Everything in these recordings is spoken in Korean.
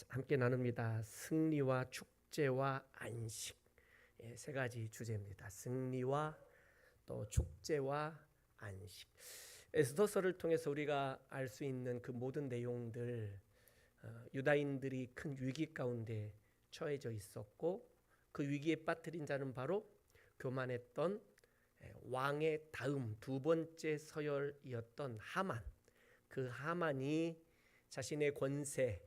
함께 나눕니다. 승리와 축제와 안식. 세 가지 주제입니다. 승리와 또 축제와 안식. 에스더서를 통해서 우리가 알 수 있는 그 모든 내용들, 유다인들이 큰 위기 가운데 처해져 있었고 그 위기에 빠뜨린 자는 바로 교만했던 왕의 다음 두 번째 서열이었던 하만. 그 하만이 자신의 권세,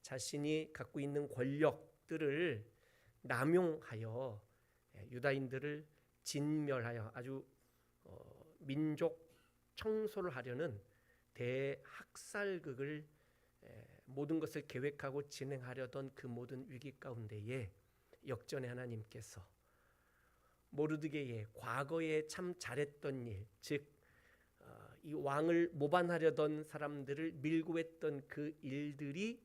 자신이 갖고 있는 권력들을 남용하여 유다인들을 진멸하여 아주 민족 청소를 하려는 대학살극을 모든 것을 계획하고 진행하려던 그 모든 위기 가운데에 역전의 하나님께서 모르드게의 과거에 참 잘했던 일, 즉 이 왕을 모반하려던 사람들을 밀고 했던 그 일들이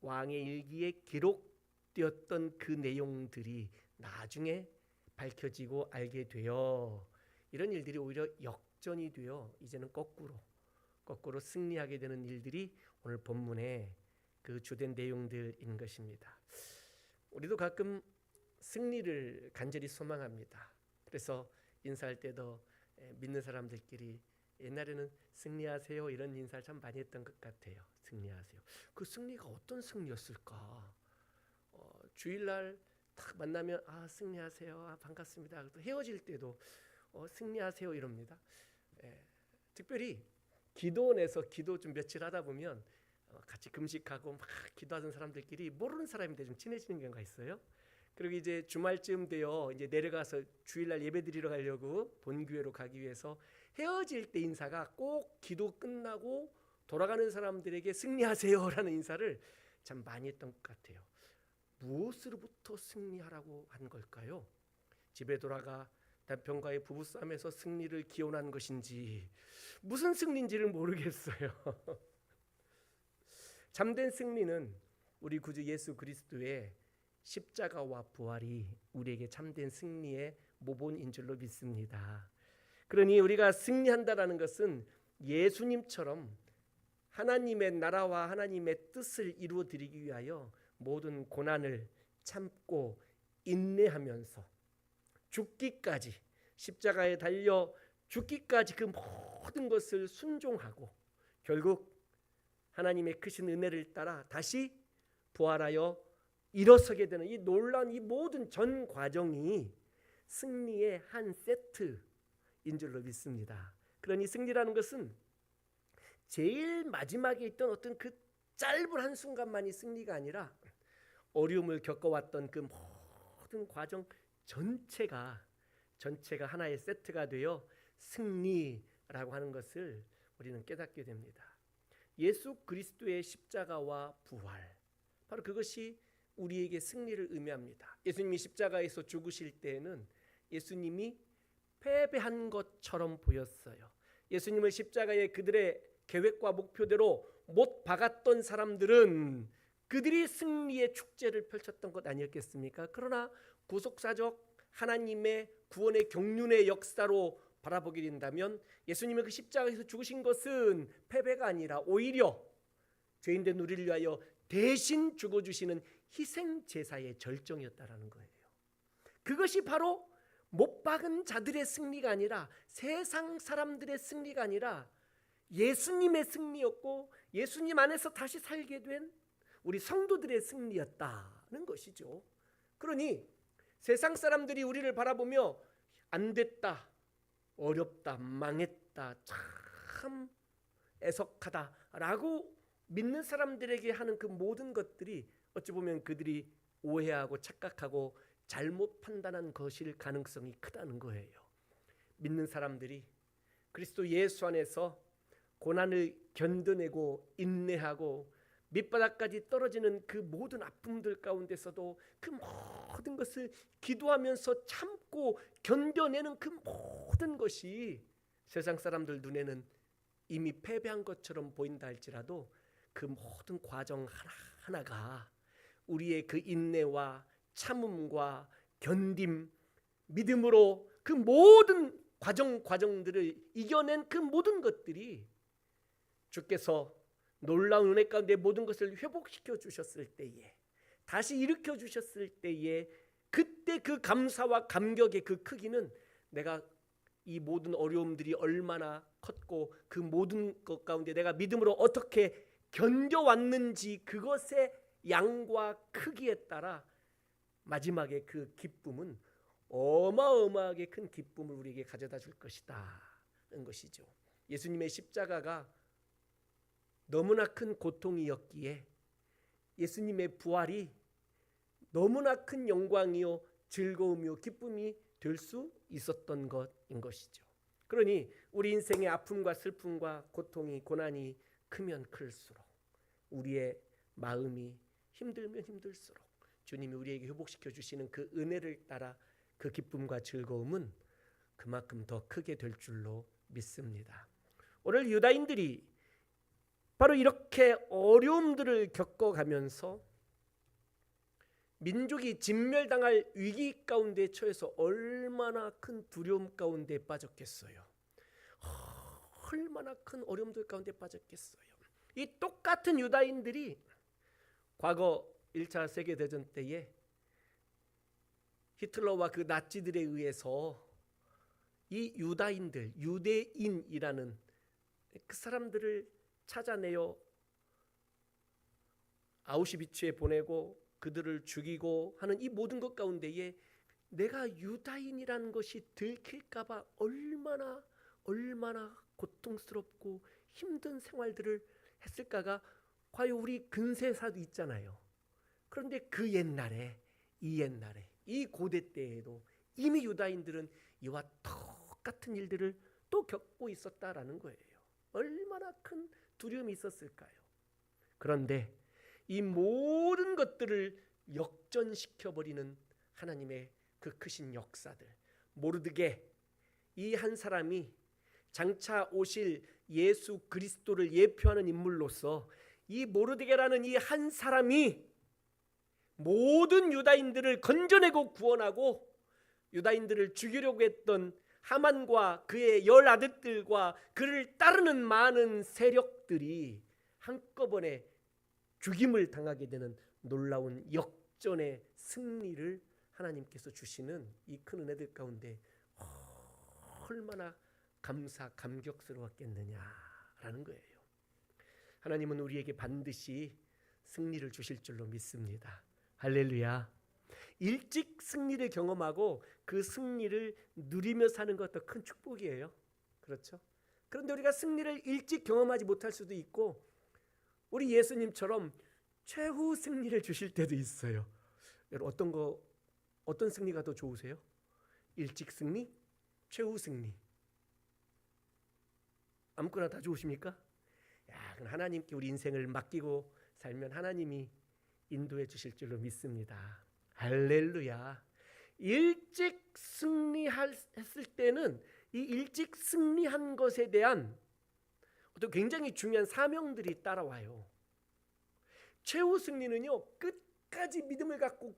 왕의 일기에 기록되었던 그 내용들이 나중에 밝혀지고 알게 되어 이런 일들이 오히려 역전이 되어 이제는 거꾸로 승리하게 되는 일들이 오늘 본문의 그 주된 내용들인 것입니다. 우리도 가끔 승리를 간절히 소망합니다. 그래서 인사할 때도 믿는 사람들끼리 옛날에는 승리하세요 이런 인사를 참 많이 했던 것 같아요. 승리하세요. 그 승리가 어떤 승리였을까? 주일날 딱 만나면 승리하세요, 반갑습니다. 또 헤어질 때도 승리하세요 이럽니다. 특별히 기도원에서 기도 좀 며칠 하다 보면 같이 금식하고 막 기도하는 사람들끼리 모르는 사람인데 좀 친해지는 경우가 있어요. 그리고 이제 주말쯤 되어 이제 내려가서 주일날 예배드리러 가려고 본교회로 가기 위해서 헤어질 때 인사가 꼭 기도 끝나고 돌아가는 사람들에게 승리하세요라는 인사를 참 많이 했던 것 같아요. 무엇으로부터 승리하라고 한 걸까요? 집에 돌아가 남편과의 부부싸움에서 승리를 기원한 것인지 무슨 승리인지를 모르겠어요. 참된 승리는 우리 구주 예수 그리스도의 십자가와 부활이 우리에게 참된 승리의 모본인 줄로 믿습니다. 그러니 우리가 승리한다라는 것은 예수님처럼 하나님의 나라와 하나님의 뜻을 이루어 드리기 위하여 모든 고난을 참고 인내하면서 죽기까지 십자가에 달려 죽기까지 그 모든 것을 순종하고 결국 하나님의 크신 은혜를 따라 다시 부활하여 일어서게 되는 이 놀라운 이 모든 전 과정이 승리의 한 세트인 줄로 믿습니다. 그러니 승리라는 것은 제일 마지막에 있던 어떤 그 짧은 한순간만이 승리가 아니라 어려움을 겪어왔던 그 모든 과정 전체가 하나의 세트가 되어 승리라고 하는 것을 우리는 깨닫게 됩니다. 예수 그리스도의 십자가와 부활, 바로 그것이 우리에게 승리를 의미합니다. 예수님이 십자가에서 죽으실 때에는 예수님이 패배한 것처럼 보였어요. 예수님을 십자가에 그들의 계획과 목표대로 못 박았던 사람들은 그들이 승리의 축제를 펼쳤던 것 아니었겠습니까? 그러나 구속사적 하나님의 구원의 경륜의 역사로 바라보게 된다면 예수님의 그 십자가에서 죽으신 것은 패배가 아니라 오히려 죄인된 우리를 위하여 대신 죽어주시는 희생제사의 절정이었다라는 거예요. 그것이 바로 못 박은 자들의 승리가 아니라 세상 사람들의 승리가 아니라 예수님의 승리였고 예수님 안에서 다시 살게 된 우리 성도들의 승리였다는 것이죠. 그러니 세상 사람들이 우리를 바라보며 안 됐다, 어렵다, 망했다, 참 애석하다라고 믿는 사람들에게 하는 그 모든 것들이 어찌 보면 그들이 오해하고 착각하고 잘못 판단한 것일 가능성이 크다는 거예요. 믿는 사람들이 그리스도 예수 안에서 고난을 견뎌내고 인내하고 밑바닥까지 떨어지는 그 모든 아픔들 가운데서도 그 모든 것을 기도하면서 참고 견뎌내는 그 모든 것이 세상 사람들 눈에는 이미 패배한 것처럼 보인다 할지라도 그 모든 과정 하나하나가 우리의 그 인내와 참음과 견딤, 믿음으로 그 모든 과정들을 이겨낸 그 모든 것들이 주께서 놀라운 은혜 가운데 모든 것을 회복시켜 주셨을 때에, 다시 일으켜 주셨을 때에, 그때 그 감사와 감격의 그 크기는 내가 이 모든 어려움들이 얼마나 컸고 그 모든 것 가운데 내가 믿음으로 어떻게 견뎌왔는지 그것의 양과 크기에 따라 마지막에 그 기쁨은 어마어마하게 큰 기쁨을 우리에게 가져다 줄 것이다는 것이죠. 예수님의 십자가가 너무나 큰 고통이었기에 예수님의 부활이 너무나 큰 영광이요 즐거움이요 기쁨이 될 수 있었던 것인 것이죠. 그러니 우리 인생의 아픔과 슬픔과 고통이 고난이 크면 클수록 우리의 마음이 힘들면 힘들수록 주님이 우리에게 회복시켜 주시는 그 은혜를 따라 그 기쁨과 즐거움은 그만큼 더 크게 될 줄로 믿습니다. 오늘 유다인들이 바로 이렇게 어려움들을 겪어가면서 민족이 진멸당할 위기 가운데 처해서 얼마나 큰 두려움 가운데 빠졌겠어요. 얼마나 큰 어려움들 가운데 빠졌겠어요. 이 똑같은 유다인들이 과거 1차 세계대전 때에 히틀러와 그 나치들에 의해서 이 유다인들, 유대인이라는 그 사람들을 찾아내어 아우슈비츠에 보내고 그들을 죽이고 하는 이 모든 것 가운데에 내가 유다인이라는 것이 들킬까 봐 얼마나 고통스럽고 힘든 생활들을 했을까가 과연 우리 근세사도 있잖아요. 그런데 그 옛날에 이 고대 때에도 이미 유다인들은 이와 똑같은 일들을 또 겪고 있었다라는 거예요. 얼마나 큰 두려움이 있었을까요? 그런데 이 모든 것들을 역전시켜버리는 하나님의 그 크신 역사들, 모르드게 이 한 사람이 장차 오실 예수 그리스도를 예표하는 인물로서 이 모르드게라는 이 한 사람이 모든 유다인들을 건져내고 구원하고 유다인들을 죽이려고 했던 하만과 그의 10아들들과 그를 따르는 많은 세력들이 한꺼번에 죽임을 당하게 되는 놀라운 역전의 승리를 하나님께서 주시는 이 큰 은혜들 가운데 얼마나 감격스러웠겠느냐라는 거예요. 하나님은 우리에게 반드시 승리를 주실 줄로 믿습니다. 할렐루야. 일찍 승리를 경험하고 그 승리를 누리며 사는 것도 큰 축복이에요. 그렇죠? 그런데 우리가 승리를 일찍 경험하지 못할 수도 있고 우리 예수님처럼 최후 승리를 주실 때도 있어요. 여러분 어떤 승리가 더 좋으세요? 일찍 승리? 최후 승리? 아무거나 다 좋으십니까? 그럼 하나님께 우리 인생을 맡기고 살면 하나님이 인도해 주실 줄로 믿습니다. 할렐루야. 일찍 승리했을 때는 이 일찍 승리한 것에 대한 어떤 굉장히 중요한 사명들이 따라와요. 최후 승리는요, 끝까지 믿음을 갖고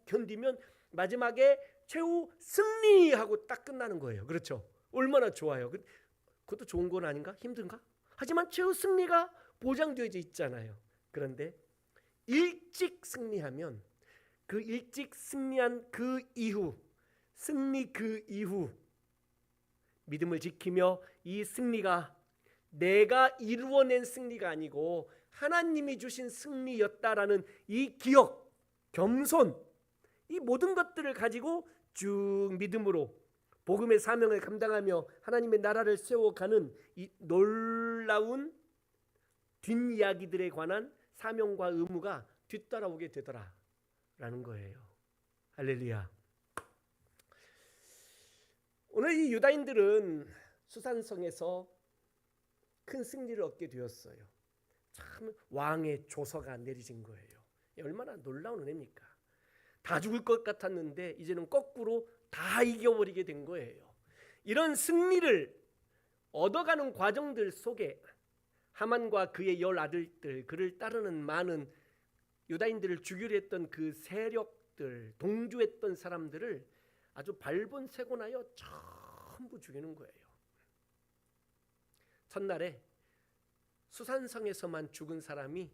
견디면 마지막에 최후 승리하고 딱 끝나는 거예요. 그렇죠? 얼마나 좋아요. 그것도 좋은 건 아닌가? 힘든가? 하지만 최후 승리가 보장되어져 있잖아요. 그런데 일찍 승리하면 그 일찍 승리한 그 이후, 승리 그 이후 믿음을 지키며 이 승리가 내가 이루어낸 승리가 아니고 하나님이 주신 승리였다라는 이 기억, 겸손, 이 모든 것들을 가지고 쭉 믿음으로 복음의 사명을 감당하며 하나님의 나라를 세워가는 이 놀라운 뒷이야기들에 관한 사명과 의무가 뒤따라오게 되더라라는 거예요. 할렐루야. 오늘 이 유다인들은 수산성에서 큰 승리를 얻게 되었어요. 참 왕의 조서가 내려진 거예요. 얼마나 놀라운 은혜입니까? 다 죽을 것 같았는데 이제는 거꾸로 다 이겨버리게 된 거예요. 이런 승리를 얻어가는 과정들 속에 하만과 그의 10아들들, 그를 따르는 많은 유다인들을 죽이려 했던 그 세력들, 동조했던 사람들을 아주 발본색원하여 전부 죽이는 거예요. 첫날에 수산성에서만 죽은 사람이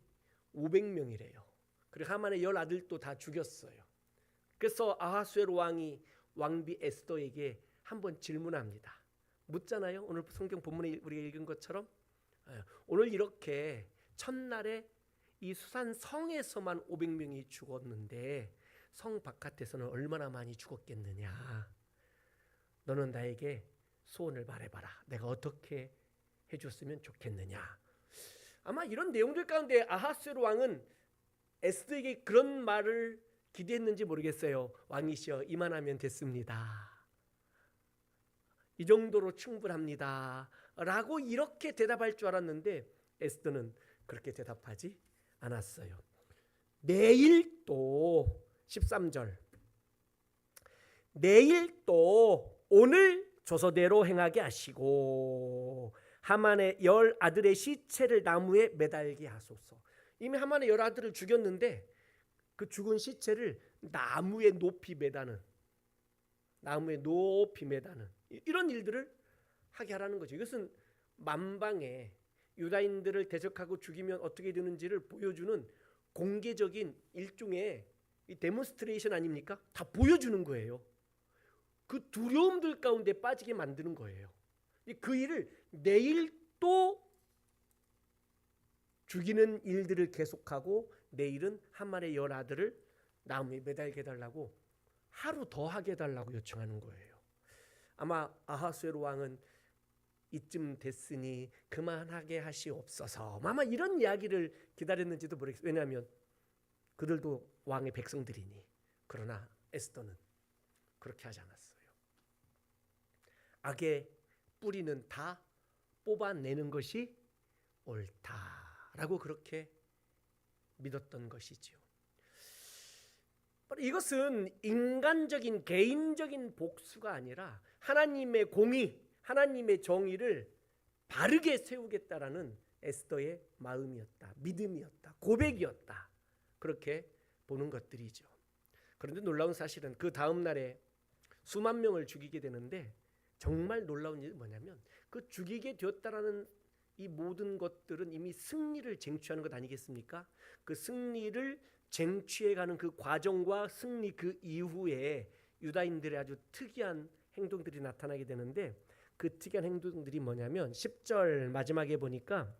500명이래요. 그리고 하만의 10아들도 다 죽였어요. 그래서 아하수에로 왕이 왕비 에스더에게 한번 질문합니다. 묻잖아요. 오늘 성경 본문에 우리가 읽은 것처럼 오늘 이렇게 첫날에 이 수산성에서만 500명이 죽었는데 성 바깥에서는 얼마나 많이 죽었겠느냐. 너는 나에게 소원을 말해봐라. 내가 어떻게 해줬으면 좋겠느냐. 아마 이런 내용들 가운데 아하수에로 왕은 에스더에게 그런 말을 기대했는지 모르겠어요. 왕이시여, 이만하면 됐습니다. 이 정도로 충분합니다. 라고 이렇게 대답할 줄 알았는데 에스더는 그렇게 대답하지 않았어요. 내일 또 13절 내일 또 오늘 조서대로 행하게 하시고 하만의 10아들의 시체를 나무에 매달게 하소서. 이미 하만의 10아들을 죽였는데 그 죽은 시체를 나무에 높이 매다는 이런 일들을 하게 하라는 거죠. 이것은 만방에 유다인들을 대적하고 죽이면 어떻게 되는지를 보여주는 공개적인 일종의 데몬스트레이션 아닙니까? 다 보여주는 거예요. 그 두려움들 가운데 빠지게 만드는 거예요. 그 일을 내일 또 죽이는 일들을 계속하고 내일은 하만의 10아들을 나무에 매달게 해달라고 하루 더 하게 해달라고 요청하는 거예요. 아마 아하수에로 왕은 이쯤 됐으니 그만하게 하시옵소서. 아마 이런 이야기를 기다렸는지도 모르겠어요. 왜냐하면 그들도 왕의 백성들이니. 그러나 에스더는 그렇게 하지 않았어요. 악의 뿌리는 다 뽑아내는 것이 옳다라고 그렇게 믿었던 것이지요. 이것은 인간적인 개인적인 복수가 아니라 하나님의 공의, 하나님의 정의를 바르게 세우겠다라는 에스더의 마음이었다, 믿음이었다, 고백이었다. 그렇게 보는 것들이죠. 그런데 놀라운 사실은 그 다음 날에 수만 명을 죽이게 되는데 정말 놀라운 일은 뭐냐면 그 죽이게 되었다라는 이 모든 것들은 이미 승리를 쟁취하는 것 아니겠습니까? 그 승리를 쟁취해가는 그 과정과 승리 그 이후에 유다인들의 아주 특이한 행동들이 나타나게 되는데 그 특이한 행동들이 뭐냐면 10절 마지막에 보니까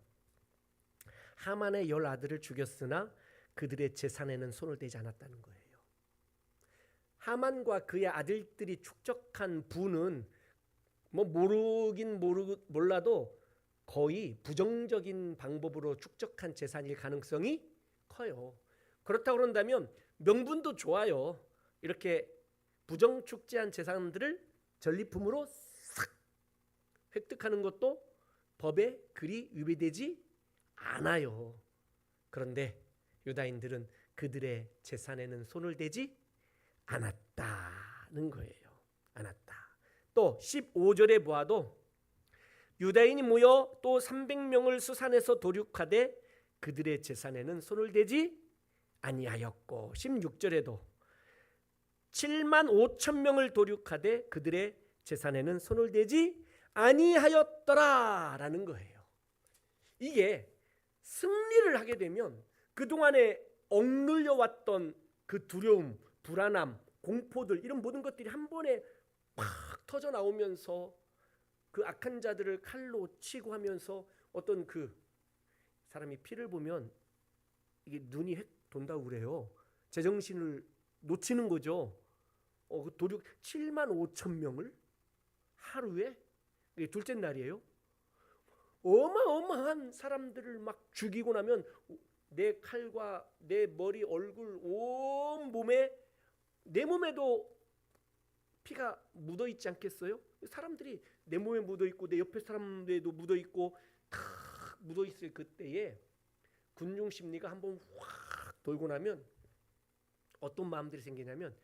하만의 10아들을 죽였으나 그들의 재산에는 손을 대지 않았다는 거예요. 하만과 그의 아들들이 축적한 부는 뭐 몰라도 거의 부정적인 방법으로 축적한 재산일 가능성이 커요. 그렇다고 그런다면 명분도 좋아요. 이렇게 부정축제한 재산들을 전리품으로 싹 획득하는 것도 법에 그리 위배되지 않아요. 그런데 유다인들은 그들의 재산에는 손을 대지 않았다는 거예요. 않았다. 또 15절에 보아도 유다인이 모여 또 300명을 수산에서 도륙하되 그들의 재산에는 손을 대지 아니하였고 16절에도 7만 5천 명을 도륙하되 그들의 재산에는 손을 대지 아니하였더라라는 거예요. 이게 승리를 하게 되면 그동안에 억눌려 왔던 그 두려움, 불안함, 공포들 이런 모든 것들이 한 번에 팍 터져 나오면서 그 악한 자들을 칼로 치고 하면서 어떤 그 사람이 피를 보면 이게 눈이 획 돈다고 그래요. 제정신을 놓치는 거죠. 그 도륙 7만 5천 명을 하루에 이게 둘째 날이에요. 어마어마한 사람들을 막 죽이고 나면 내 칼과 내 머리, 얼굴, 온 몸에 내 몸에도 피가 묻어 있지 않겠어요? 사람들이 내 몸에 묻어 있고 내 옆에 사람들에도 묻어 있고 탁 묻어 있을 그때에 군중 심리가 한번 확 돌고 나면 어떤 마음들이 생기냐면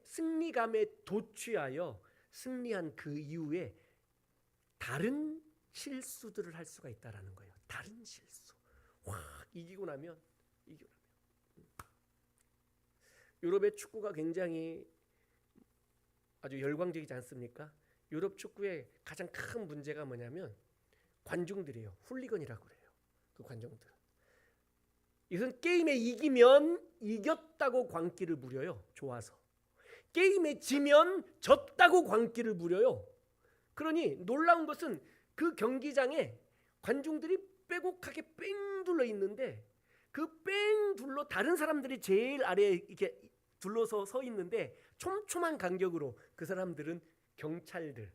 승리감에 도취하여 승리한 그 이후에 다른 실수들을 할 수가 있다라는 거예요. 다른 실수. 확 이기고 나면 유럽의 축구가 굉장히 아주 열광적이지 않습니까? 유럽 축구의 가장 큰 문제가 뭐냐면 관중들이에요. 훌리건이라고 그래요. 그 관중들. 이것은 게임에 이기면 이겼다고 광기를 부려요. 좋아서. 게임에 지면 졌다고 광기를 부려요. 그러니 놀라운 것은 그 경기장에 관중들이 빼곡하게 뺑 둘러 있는데 그 뺑 둘러 다른 사람들이 제일 아래에 이렇게 둘러서 서 있는데 촘촘한 간격으로 그 사람들은 경찰들.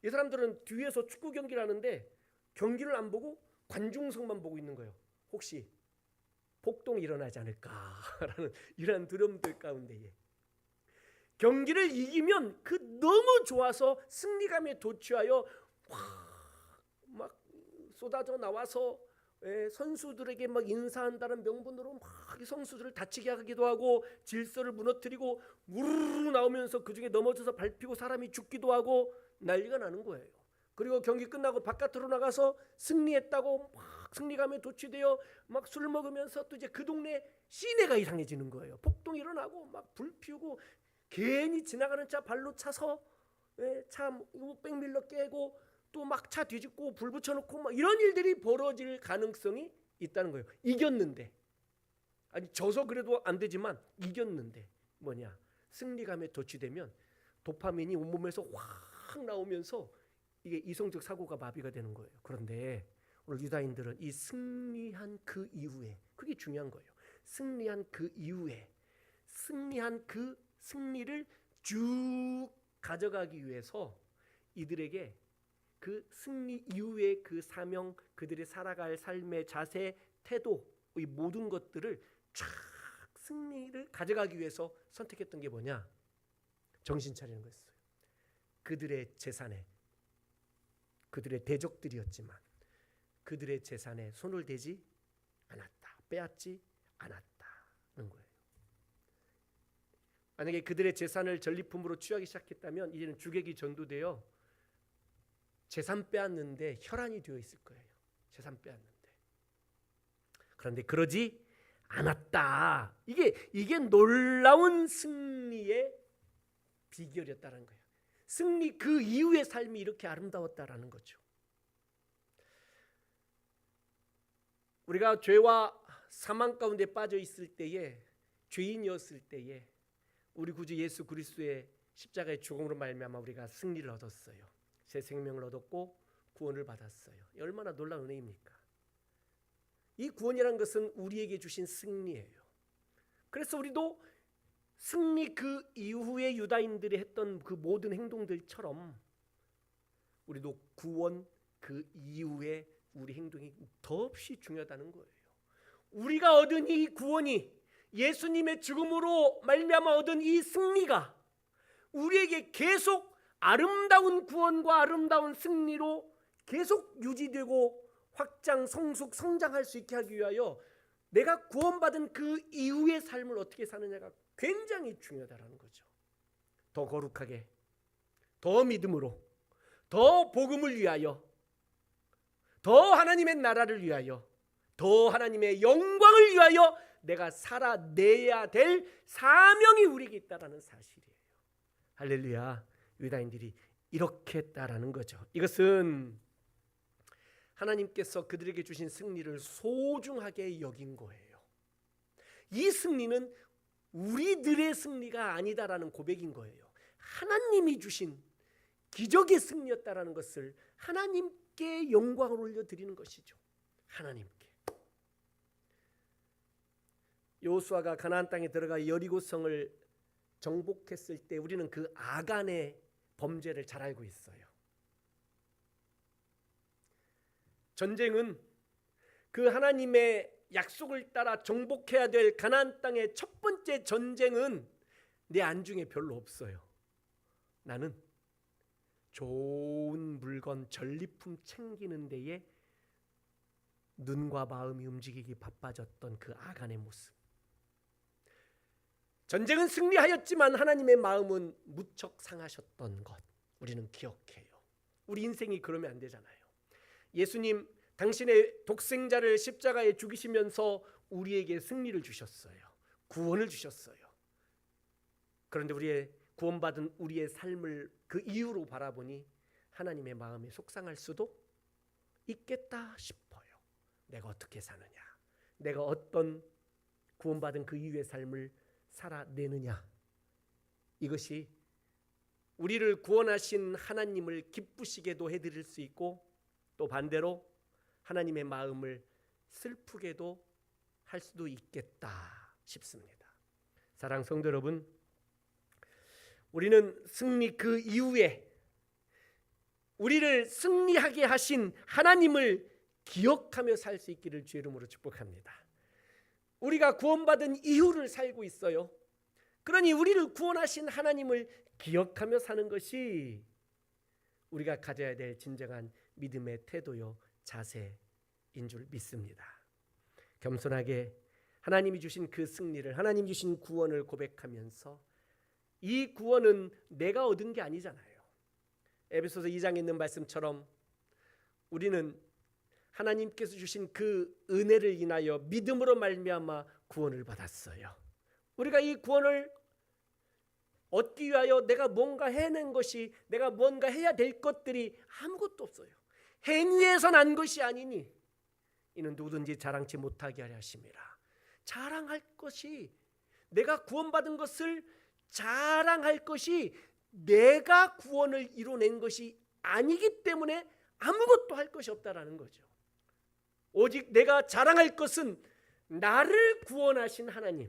이 사람들은 뒤에서 축구 경기를 하는데 경기를 안 보고 관중석만 보고 있는 거예요. 혹시 폭동이 일어나지 않을까라는 이러한 두려움들 가운데에 경기를 이기면 그 너무 좋아서 승리감에 도취하여 막 쏟아져 나와서 선수들에게 막 인사한다는 명분으로 막 선수들을 다치게 하기도 하고 질서를 무너뜨리고 우르르 나오면서 그중에 넘어져서 밟히고 사람이 죽기도 하고 난리가 나는 거예요. 그리고 경기 끝나고 바깥으로 나가서 승리했다고 막 승리감에 도취되어 막 술 먹으면서 또 이제 그 동네 시내가 이상해지는 거예요. 폭동이 일어나고 막 불 피우고 괜히 지나가는 차 발로 차서 차 백밀러 깨고 또 막 차 뒤집고 불 붙여놓고 막 이런 일들이 벌어질 가능성이 있다는 거예요. 이겼는데 아니 져서 그래도 안 되지만 이겼는데 뭐냐 승리감에 도취되면 도파민이 온몸에서 확 나오면서 이게 이성적 사고가 마비가 되는 거예요. 그런데 오늘 유다인들은 이 승리한 그 이후에 그게 중요한 거예요. 승리한 그 이후에 승리한 그 승리를 쭉 가져가기 위해서 이들에게 그 승리 이후의 그 사명, 그들이 살아갈 삶의 자세, 태도, 이 모든 것들을 쫙 승리를 가져가기 위해서 선택했던 게 뭐냐? 정신 차리는 거였어요. 그들의 재산에, 그들의 대적들이었지만 그들의 재산에 손을 대지 않았다. 빼앗지 않았다는 거예요. 만약에 그들의 재산을 전리품으로 취하기 시작했다면 이제는 주객이 전도되어 재산 빼앗는데 혈안이 되어 있을 거예요. 재산 빼앗는데. 그런데 그러지 않았다. 이게 놀라운 승리의 비결이었다는 거예요. 승리 그 이후의 삶이 이렇게 아름다웠다라는 거죠. 우리가 죄와 사망 가운데 빠져 있을 때에 죄인이었을 때에 우리 구주 예수 그리스도의 십자가의 죽음으로 말미암아 우리가 승리를 얻었어요. 새 생명을 얻었고 구원을 받았어요. 얼마나 놀라운 은혜입니까? 이 구원이라는 것은 우리에게 주신 승리예요. 그래서 우리도 승리 그 이후에 유다인들이 했던 그 모든 행동들처럼 우리도 구원 그 이후에 우리 행동이 더없이 중요하다는 거예요. 우리가 얻은 이 구원이 예수님의 죽음으로 말미암아 얻은 이 승리가 우리에게 계속 아름다운 구원과 아름다운 승리로 계속 유지되고 확장, 성숙, 성장할 수 있게 하기 위하여 내가 구원받은 그 이후의 삶을 어떻게 사느냐가 굉장히 중요하다는 거죠. 더 거룩하게, 더 믿음으로, 더 복음을 위하여, 더 하나님의 나라를 위하여, 더 하나님의 영광을 위하여 내가 살아내야 될 사명이 우리에게 있다는 사실이에요. 할렐루야. 유다인들이 이렇게 했다라는 거죠. 이것은 하나님께서 그들에게 주신 승리를 소중하게 여긴 거예요. 이 승리는 우리들의 승리가 아니다라는 고백인 거예요. 하나님이 주신 기적의 승리였다라는 것을 하나님께 영광을 올려드리는 것이죠. 하나님께. 여호수아가 가나안 땅에 들어가 여리고성을 정복했을 때 우리는 그 아간의 범죄를 잘 알고 있어요. 전쟁은 그 하나님의 약속을 따라 정복해야 될 가나안 땅의 첫 번째 전쟁은 내 안중에 별로 없어요. 나는 좋은 물건 전리품 챙기는 데에 눈과 마음이 움직이기 바빠졌던 그 아간의 모습. 전쟁은 승리하였지만 하나님의 마음은 무척 상하셨던 것 우리는 기억해요. 우리 인생이 그러면 안 되잖아요. 예수님 당신의 독생자를 십자가에 죽이시면서 우리에게 승리를 주셨어요. 구원을 주셨어요. 그런데 우리의 구원받은 우리의 삶을 그 이후로 바라보니 하나님의 마음이 속상할 수도 있겠다 싶어요. 내가 어떻게 사느냐, 내가 어떤 구원받은 그 이후의 삶을 살아내느냐, 이것이 우리를 구원하신 하나님을 기쁘시게도 해드릴 수 있고, 또 반대로 하나님의 마음을 슬프게도 할 수도 있겠다 싶습니다. 사랑하는 성도 여러분, 우리는 승리 그 이후에 우리를 승리하게 하신 하나님을 기억하며 살 수 있기를 주의 이름으로 축복합니다. 우리가 구원받은 이후를 살고 있어요. 그러니 우리를 구원하신 하나님을 기억하며 사는 것이 우리가 가져야 될 진정한 믿음의 태도요 자세인 줄 믿습니다. 겸손하게 하나님이 주신 그 승리를, 하나님 주신 구원을 고백하면서, 이 구원은 내가 얻은 게 아니잖아요. 에베소서 2장에 있는 말씀처럼 우리는 하나님께서 주신 그 은혜를 인하여 믿음으로 말미암아 구원을 받았어요. 우리가 이 구원을 얻기 위하여 내가 뭔가 해낸 것이, 내가 뭔가 해야 될 것들이 아무것도 없어요. 행위에서 난 것이 아니니 이는 누구든지 자랑치 못하게 하려 하심이라. 자랑할 것이, 내가 구원받은 것을 자랑할 것이 내가 구원을 이뤄낸 것이 아니기 때문에 아무것도 할 것이 없다라는 거죠. 오직 내가 자랑할 것은 나를 구원하신 하나님,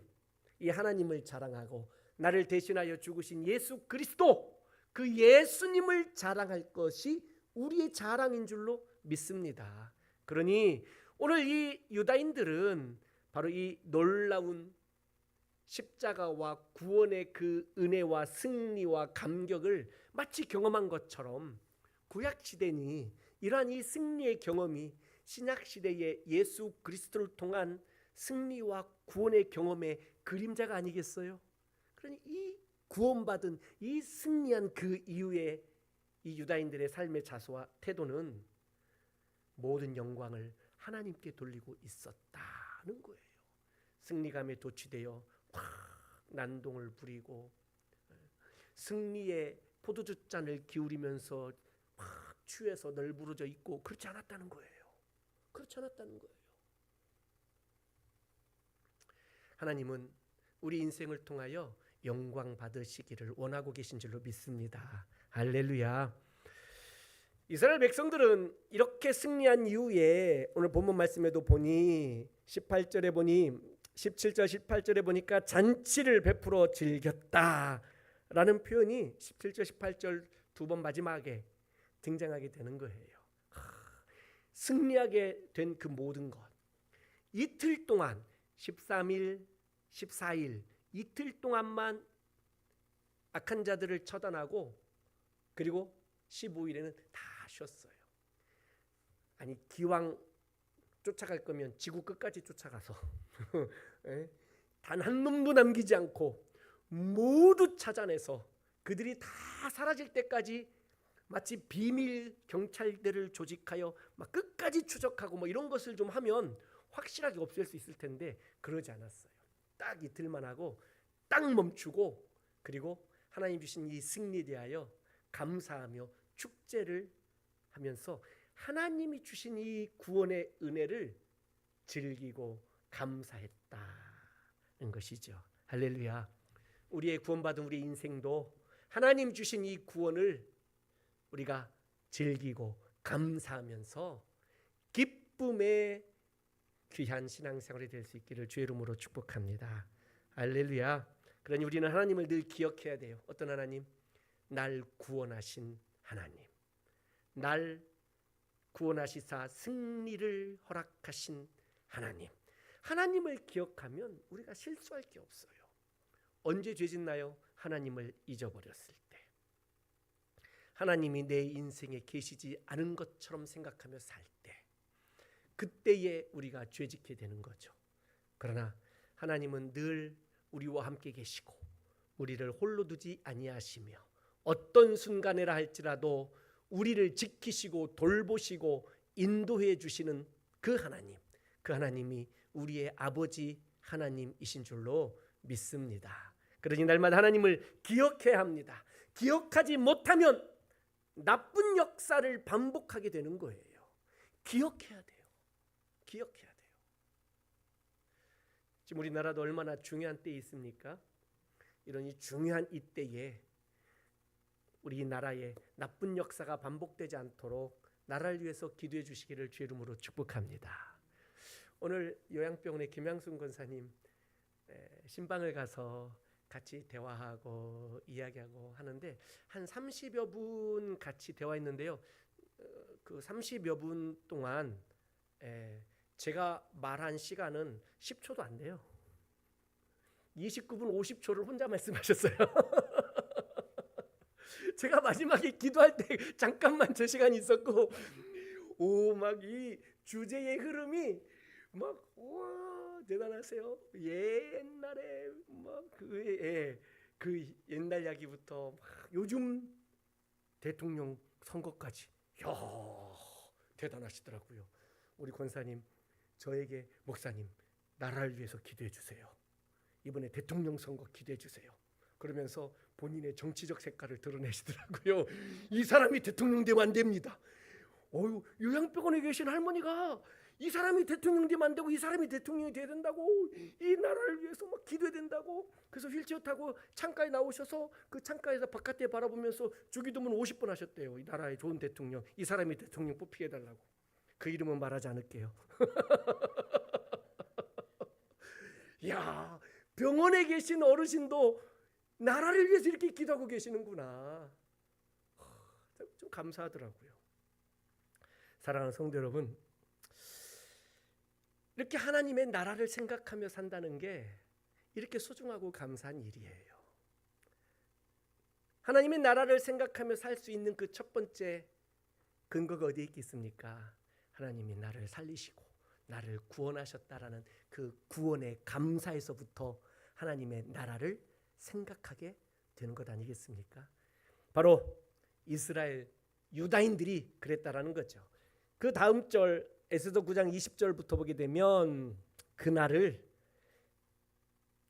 이 하나님을 자랑하고 나를 대신하여 죽으신 예수 그리스도, 그 예수님을 자랑할 것이 우리의 자랑인 줄로 믿습니다. 그러니 오늘 이 유다인들은 바로 이 놀라운 십자가와 구원의 그 은혜와 승리와 감격을 마치 경험한 것처럼, 구약시대니 이러한 이 승리의 경험이 신약시대의 예수 그리스도를 통한 승리와 구원의 경험의 그림자가 아니겠어요? 그러니 이 구원받은, 이 승리한 그 이후에 이 유다인들의 삶의 자세와 태도는 모든 영광을 하나님께 돌리고 있었다는 거예요. 승리감에 도취되어 확 난동을 부리고 승리의 포도주잔을 기울이면서 확 취해서 널브러져 있고, 그렇지 않았다는 거예요. 그렇지 않았다는 거예요. 하나님은 우리 인생을 통하여 영광 받으시기를 원하고 계신 줄로 믿습니다. 할렐루야. 이스라엘 백성들은 이렇게 승리한 이후에 오늘 본문 말씀에도 보니 18절에 보니 17절 18절에 보니까 잔치를 베풀어 즐겼다라는 표현이 17절 18절 두 번 마지막에 등장하게 되는 거예요. 승리하게 된 그 모든 것, 이틀 동안 13일 14일 이틀 동안만 악한 자들을 처단하고, 그리고 15일에는 다 쉬었어요. 아니, 기왕 쫓아갈 거면 지구 끝까지 쫓아가서 단 한 놈도 남기지 않고 모두 찾아내서 그들이 다 사라질 때까지 마치 비밀 경찰들을 조직하여 막 끝까지 추적하고 뭐 이런 것을 좀 하면 확실하게 없앨 수 있을 텐데 그러지 않았어요. 딱 이틀만 하고 딱 멈추고, 그리고 하나님 주신 이 승리에 대하여 감사하며 축제를 하면서 하나님이 주신 이 구원의 은혜를 즐기고 감사했다는 것이죠. 할렐루야. 우리의 구원받은 우리 인생도 하나님 주신 이 구원을 우리가 즐기고 감사하면서 기쁨의 귀한 신앙생활이 될 수 있기를 주의 이름으로 축복합니다. 할렐루야. 그러니 우리는 하나님을 늘 기억해야 돼요. 어떤 하나님? 날 구원하신 하나님, 날 구원하시사 승리를 허락하신 하나님, 하나님을 기억하면 우리가 실수할 게 없어요. 언제 죄짓나요? 하나님을 잊어버렸을 때, 하나님이 내 인생에 계시지 않은 것처럼 생각하며 살 때, 그때에 우리가 죄짓게 되는 거죠. 그러나 하나님은 늘 우리와 함께 계시고 우리를 홀로 두지 아니하시며 어떤 순간이라 할지라도 우리를 지키시고 돌보시고 인도해 주시는 그 하나님, 그 하나님이 우리의 아버지 하나님이신 줄로 믿습니다. 그러니 날마다 하나님을 기억해야 합니다. 기억하지 못하면 나쁜 역사를 반복하게 되는 거예요. 기억해야 돼요. 기억해야 돼요. 지금 우리나라도 얼마나 중요한 때에 있습니까? 이런 이 중요한 이때에 우리나라의 나쁜 역사가 반복되지 않도록 나라를 위해서 기도해 주시기를 주의 이름으로 축복합니다. 오늘 요양병원의 김양순 권사님 신방을 가서 같이 대화하고 이야기하고 하는데 한 30여 분 같이 대화했는데요. 그 30여 분 동안 제가 말한 시간은 10초도 안 돼요. 29분 50초를 혼자 말씀하셨어요. 제가 마지막에 기도할 때 잠깐만 저 시간이 있었고, 막 이 주제의 흐름이 막 와 대단하세요. 옛날에 막 그 옛날 이야기부터 막 요즘 대통령 선거까지, 야 대단하시더라고요. 우리 권사님 저에게 목사님 나라를 위해서 기도해 주세요. 이번에 대통령 선거 기도해 주세요. 그러면서 본인의 정치적 색깔을 드러내시더라고요. 이 사람이 대통령 되면 안 됩니다. 요양병원에 계신 할머니가 이 사람이 대통령 되면 안 되고 이 사람이 대통령이 돼야 된다고, 이 나라를 위해서 막 기도해야 된다고. 그래서 휠체어 타고 창가에 나오셔서 그 창가에서 바깥에 바라보면서 주기도문 50번 하셨대요. 이 나라의 좋은 대통령, 이 사람이 대통령 뽑히게 해달라고. 그 이름은 말하지 않을게요. 야, 병원에 계신 어르신도 나라를 위해서 이렇게 기도하고 계시는구나. 좀 감사하더라고요. 사랑하는 성도 여러분, 이렇게 하나님의 나라를 생각하며 산다는 게 이렇게 소중하고 감사한 일이에요. 하나님의 나라를 생각하며 살 수 있는 그 첫 번째 근거가 어디에 있겠습니까? 하나님이 나를 살리시고 나를 구원하셨다라는 그 구원의 감사에서부터 하나님의 나라를 생각하게 되는 것 아니겠습니까? 바로 이스라엘 유다인들이 그랬다라는 거죠. 그 다음 절 에스더 9장 20절부터 보게 되면 그날을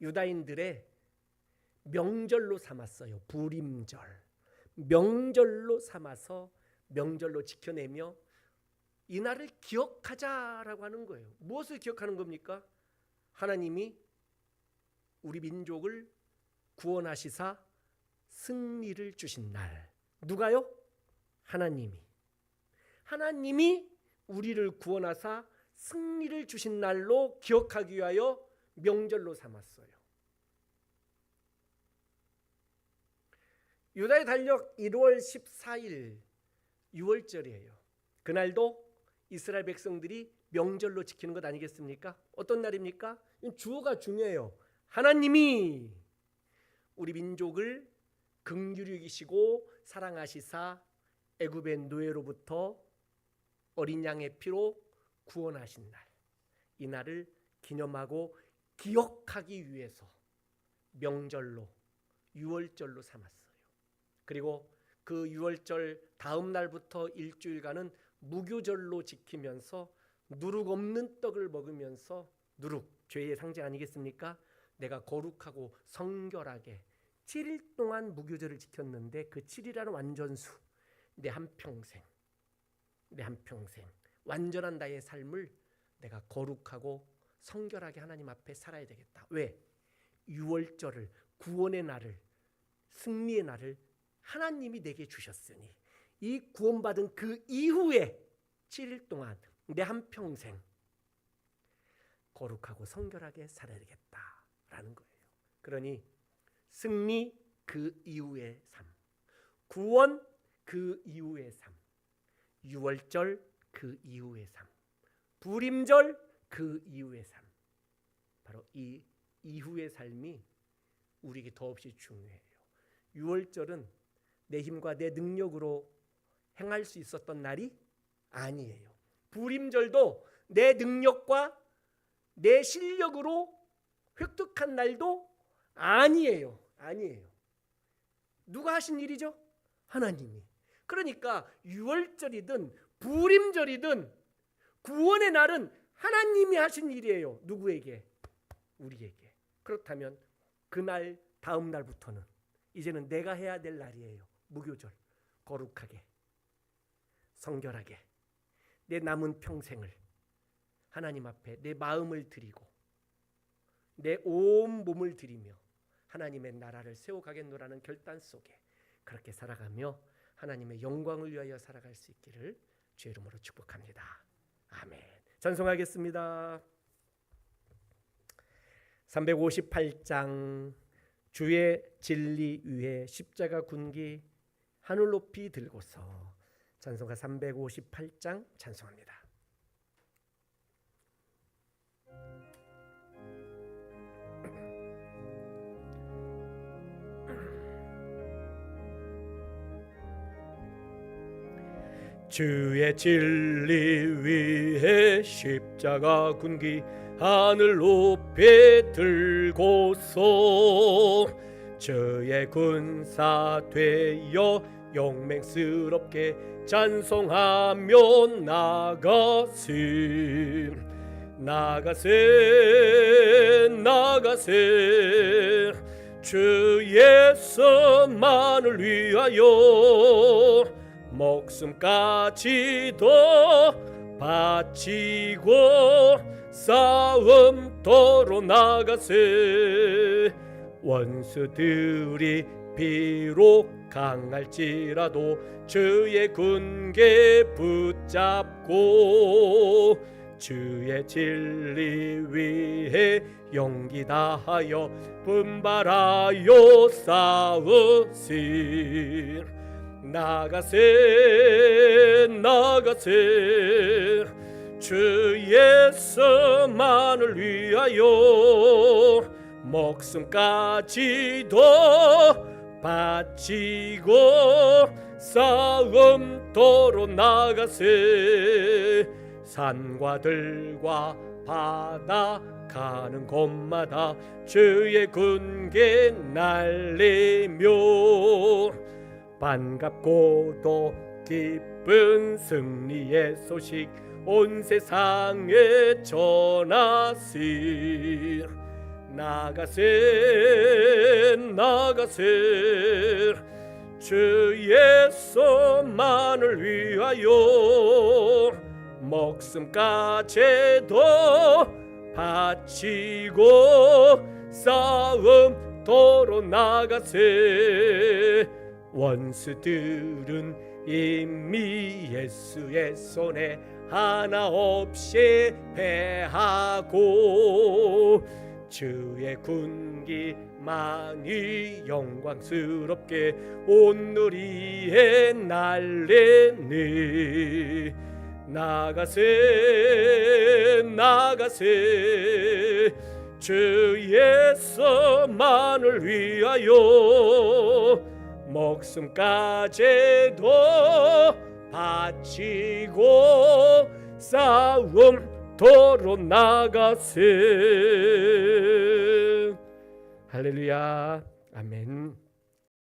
유다인들의 명절로 삼았어요. 부림절. 명절로 삼아서 명절로 지켜내며 이 날을 기억하자라고 하는 거예요. 무엇을 기억하는 겁니까? 하나님이 우리 민족을 구원하시사 승리를 주신 날. 누가요? 하나님이 우리를 구원하사 승리를 주신 날로 기억하기 위하여 명절로 삼았어요. 유다의 달력 1월 14일 6월절이에요. 그날도 이스라엘 백성들이 명절로 지키는 것 아니겠습니까? 어떤 날입니까? 주어가 중요해요. 하나님이 우리 민족을 긍휼히 여기시고 사랑하시사 애굽의 노예로부터 어린 양의 피로 구원하신 날, 이 날을 기념하고 기억하기 위해서 명절로 6월절로 삼았어요. 그리고 그 6월절 다음 날부터 일주일간은 무교절로 지키면서 누룩 없는 떡을 먹으면서, 누룩 죄의 상징 아니겠습니까? 내가 거룩하고 성결하게 7일 동안 무교절을 지켰는데 그 7일이라는 완전수, 내 한평생 완전한 나의 삶을 내가 거룩하고 성결하게 하나님 앞에 살아야 되겠다. 왜? 6월절을, 구원의 날을, 승리의 날을 하나님이 내게 주셨으니 이 구원받은 그 이후에 7일 동안 내 한평생 거룩하고 성결하게 살아야 되겠다라는 거예요. 그러니 승리 그 이후의 삶, 구원 그 이후의 삶, 6월절 그 이후의 삶, 부림절 그 이후의 삶, 바로 이 이후의 삶이 우리에게 더없이 중요해요. 6월절은 내 힘과 내 능력으로 행할 수 있었던 날이 아니에요. 부림절도 내 능력과 내 실력으로 획득한 날도 아니에요. 누가 하신 일이죠? 하나님이. 그러니까 6월절이든 부림절이든 구원의 날은 하나님이 하신 일이에요. 누구에게? 우리에게. 그렇다면 그날 다음 날부터는 이제는 내가 해야 될 날이에요. 무교절. 거룩하게, 성결하게 내 남은 평생을 하나님 앞에 내 마음을 드리고 내 온 몸을 드리며 하나님의 나라를 세워가겠노라는 결단 속에 그렇게 살아가며 하나님의 영광을 위하여 살아갈 수 있기를 주의 이름으로 축복합니다. 아멘. 찬송하겠습니다. 358장 주의 진리 위에 십자가 군기 하늘 높이 들고서 찬송가 358장 찬송합니다. 주의 진리 위에 십자가 군기 하늘 높이 들고서 주의 군사 되어 용맹스럽게 찬송하며 나가세 주 예수만을 위하여 목숨까지도 바치고 싸움터로 나가세 원수들이 비록 강할지라도 주의 군계 붙잡고 주의 진리 위에 용기 다하여 분발하여 싸우시 나가세 주 예수만을 위하여 목숨까지도 바치고 싸움터로 나가세 산과 들과 바다 가는 곳마다 주의 군계 날리며 반갑고도 기쁜 승리의 소식 온 세상에 전하시 나가세 주 예수만을 위하여 목숨까지도 바치고 싸움터로 나가세 원수들은 이미 예수의 손에 하나 없이 패하고 주의 군기만이 영광스럽게 온누리에 날리니 나가세 주 예수만을 위하여 목숨까지도 바치고 싸움터로 나가세 할렐루야 아멘.